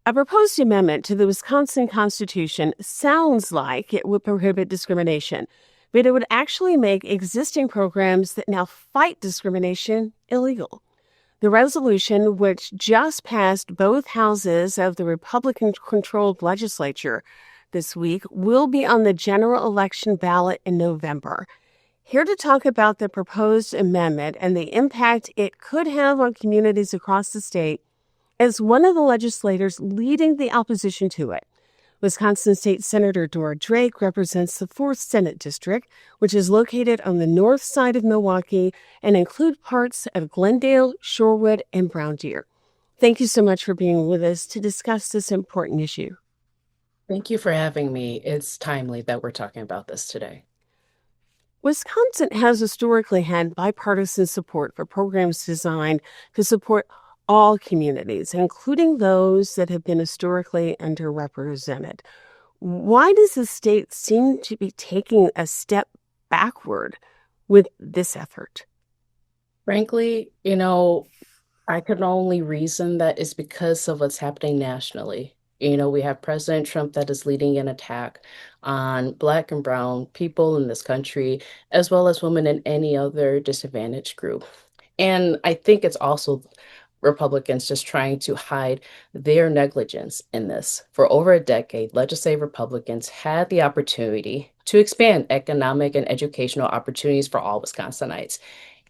A proposed amendment to the Wisconsin Constitution sounds like it would prohibit discrimination, but it would actually make existing programs that now fight discrimination illegal. The resolution, which just passed both houses of the Republican-controlled legislature this week, will be on the general election ballot in November. Here to talk about the proposed amendment and the impact it could have on communities across the state is one of the legislators leading the opposition to it. Wisconsin State Senator Dora Drake represents the 4th Senate District, which is located on the north side of Milwaukee and includes parts of Glendale, Shorewood, and Brown Deer. Thank you so much for being with us to discuss this important issue. Thank you for having me. It's timely that we're talking about this today. Wisconsin has historically had bipartisan support for programs designed to support all communities, including those that have been historically underrepresented. Why does the state seem to be taking a step backward with this effort? Frankly, I can only reason that it's because of what's happening nationally. We have President Trump that is leading an attack on Black and Brown people in this country, as well as women in any other disadvantaged group. And I think it's also Republicans just trying to hide their negligence in this. For over a decade, legislative Republicans had the opportunity to expand economic and educational opportunities for all Wisconsinites.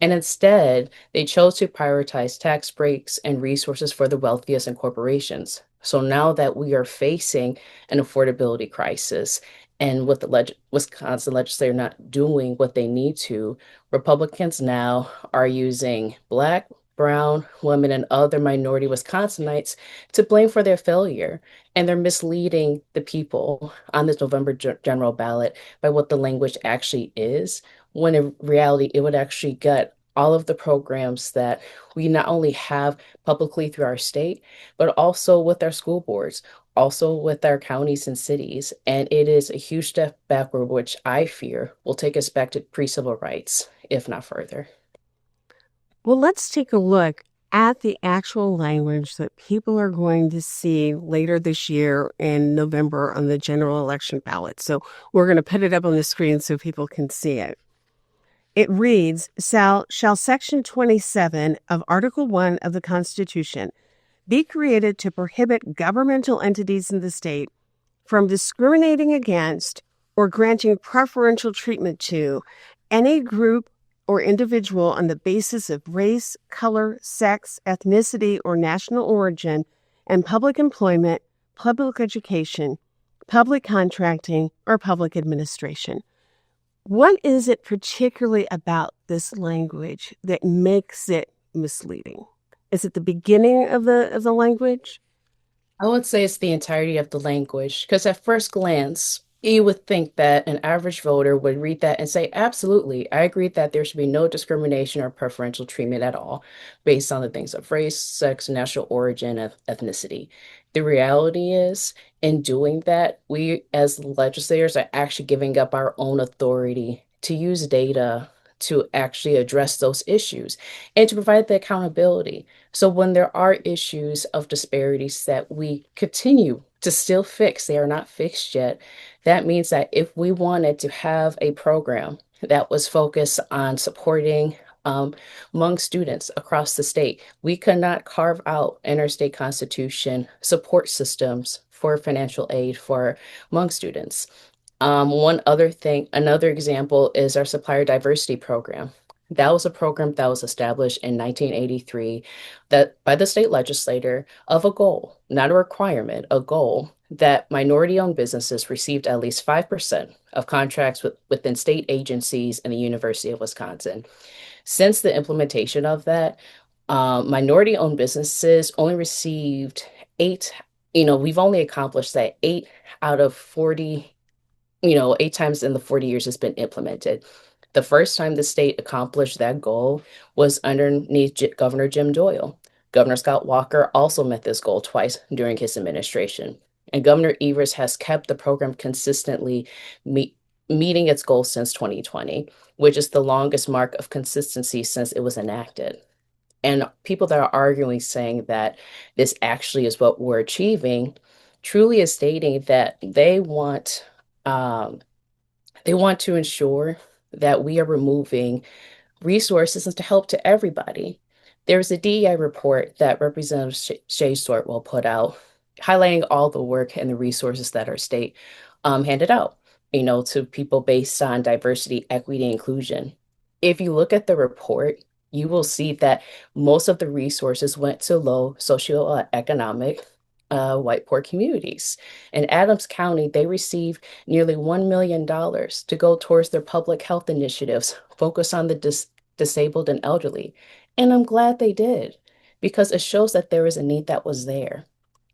And instead, they chose to prioritize tax breaks and resources for the wealthiest and corporations. So now that we are facing an affordability crisis, and with the Wisconsin legislature not doing what they need to, Republicans now are using Black, Brown, women, and other minority Wisconsinites to blame for their failure. And they're misleading the people on this November general ballot by what the language actually is, when in reality, it would actually gut all of the programs that we not only have publicly through our state, but also with our school boards, also with our counties and cities. And it is a huge step backward, which I fear will take us back to pre-civil rights, if not further. Well, let's take a look at the actual language that people are going to see later this year in November on the general election ballot. So we're going to put it up on the screen so people can see it. It reads, shall Section 27 of Article 1 of the Constitution be created to prohibit governmental entities in the state from discriminating against or granting preferential treatment to any group or individual on the basis of race, color, sex, ethnicity, or national origin in public employment, public education, public contracting, or public administration. What is it particularly about this language that makes it misleading? Is it the beginning of the language? I would say it's the entirety of the language, because at first glance, you would think that an average voter would read that and say, absolutely, I agree that there should be no discrimination or preferential treatment at all based on the things of race, sex, national origin, ethnicity. The reality is, in doing that, we as legislators are actually giving up our own authority to use data to actually address those issues and to provide the accountability. So when there are issues of disparities that we continue to still fix, they are not fixed yet. That means that if we wanted to have a program that was focused on supporting Hmong students across the state, we could not carve out in our state constitution support systems for financial aid for Hmong students. One other thing, another example is our supplier diversity program. That was a program that was established in 1983 that by the state legislature of a goal, not a requirement, a goal that minority-owned businesses received at least 5% of contracts within state agencies and the University of Wisconsin. Since the implementation of that, minority-owned businesses only received eight, we've only accomplished that 8 out of 40, 8 times in the 40 years it's been implemented. The first time the state accomplished that goal was underneath Governor Jim Doyle. Governor Scott Walker also met this goal twice during his administration. And Governor Evers has kept the program consistently meeting its goals since 2020, which is the longest mark of consistency since it was enacted. And people that are arguing saying that this actually is what we're achieving truly is stating that um, they want to ensure that we are removing resources and to help to everybody. There's a DEI report that Representative Shay Sortwell put out, highlighting all the work and the resources that our state handed out, to people based on diversity, equity, and inclusion. If you look at the report, you will see that most of the resources went to low socioeconomic white poor communities. In Adams County, they received nearly $1 million to go towards their public health initiatives, focus on the disabled and elderly. And I'm glad they did because it shows that there is a need that was there.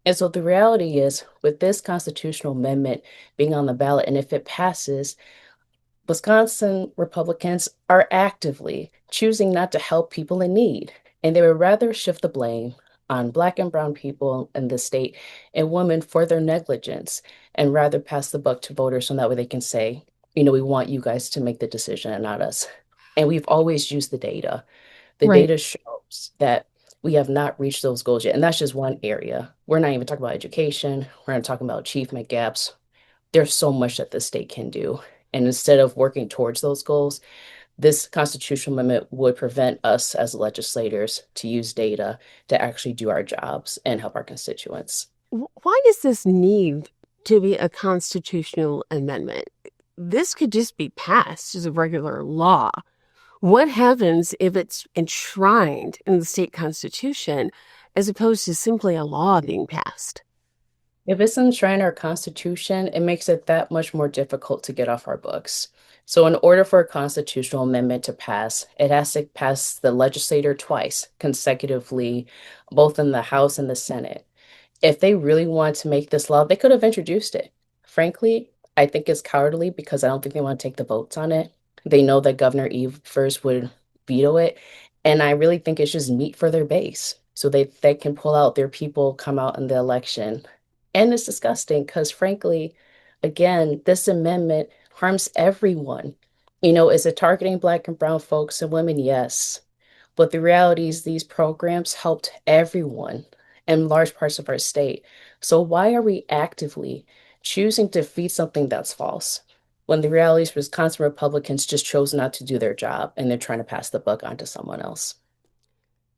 And so the reality is, with this constitutional amendment being on the ballot, and if it passes, Wisconsin Republicans are actively choosing not to help people in need, and they would rather shift the blame on Black and Brown people in the state and women for their negligence, and rather pass the buck to voters so that way they can say, we want you guys to make the decision and not us. And we've always used the data. The Right. data shows that we have not reached those goals yet. And that's just one area. We're not even talking about education. We're not talking about achievement gaps. There's so much that the state can do. And instead of working towards those goals, this constitutional amendment would prevent us as legislators to use data to actually do our jobs and help our constituents. Why does this need to be a constitutional amendment? This could just be passed as a regular law. What happens if it's enshrined in the state constitution as opposed to simply a law being passed? If it's enshrined in our Constitution, it makes it that much more difficult to get off our books. So, in order for a constitutional amendment to pass, it has to pass the legislature twice consecutively, both in the House and the Senate. If they really wanted to make this law, they could have introduced it. Frankly, I think it's cowardly because I don't think they want to take the votes on it. They know that Governor Evers would veto it. And I really think it's just meat for their base. So they can pull out their people, come out in the election. And it's disgusting because, frankly, again, this amendment harms everyone. Is it targeting Black and Brown folks and women? Yes. But the reality is, these programs helped everyone in large parts of our state. So why are we actively choosing to feed something that's false when the reality is Wisconsin Republicans just chose not to do their job and they're trying to pass the buck on to someone else?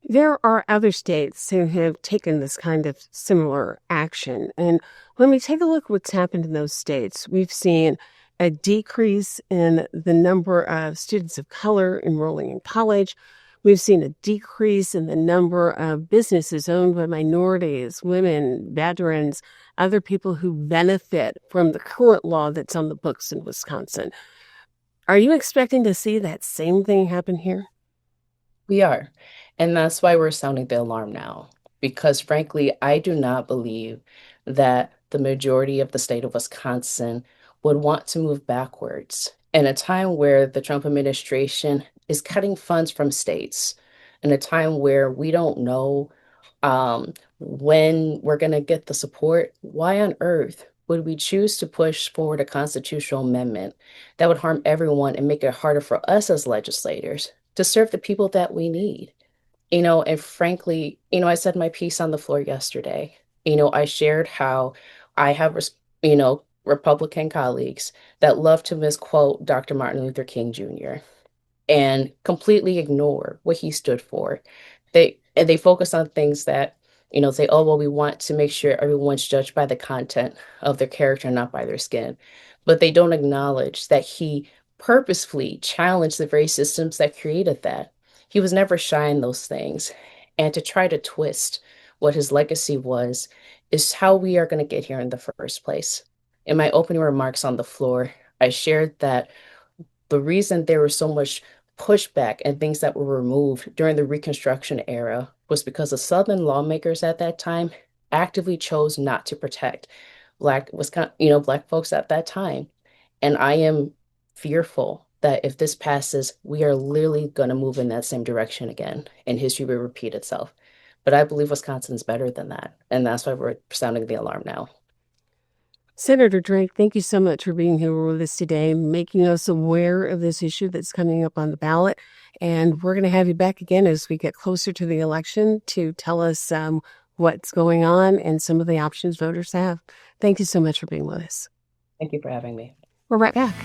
There are other states who have taken this kind of similar action. And when we take a look at what's happened in those states, we've seen a decrease in the number of students of color enrolling in college. We've seen a decrease in the number of businesses owned by minorities, women, veterans, other people who benefit from the current law that's on the books in Wisconsin. Are you expecting to see that same thing happen here? We are. And that's why we're sounding the alarm now. Because frankly, I do not believe that the majority of the state of Wisconsin would want to move backwards in a time where the Trump administration is cutting funds from states, in a time where we don't know when we're going to get the support. Why on earth would we choose to push forward a constitutional amendment that would harm everyone and make it harder for us as legislators to serve the people that we need? And frankly, I said my piece on the floor yesterday. I shared how I have, Republican colleagues that love to misquote Dr. Martin Luther King Jr. and completely ignore what he stood for. They focus on things that, say, oh, well, we want to make sure everyone's judged by the content of their character, not by their skin. But they don't acknowledge that he purposefully challenged the very systems that created that. He was never shy in those things. And to try to twist what his legacy was is how we are going to get here in the first place. In my opening remarks on the floor, I shared that the reason there was so much pushback and things that were removed during the Reconstruction era was because the Southern lawmakers at that time actively chose not to protect Black folks at that time. And I am fearful that if this passes, we are literally going to move in that same direction again, and history will repeat itself. But I believe Wisconsin's better than that, and that's why we're sounding the alarm now. Senator Drake, thank you so much for being here with us today, making us aware of this issue that's coming up on the ballot. And we're going to have you back again as we get closer to the election to tell us what's going on and some of the options voters have. Thank you so much for being with us. Thank you for having me. We're right back.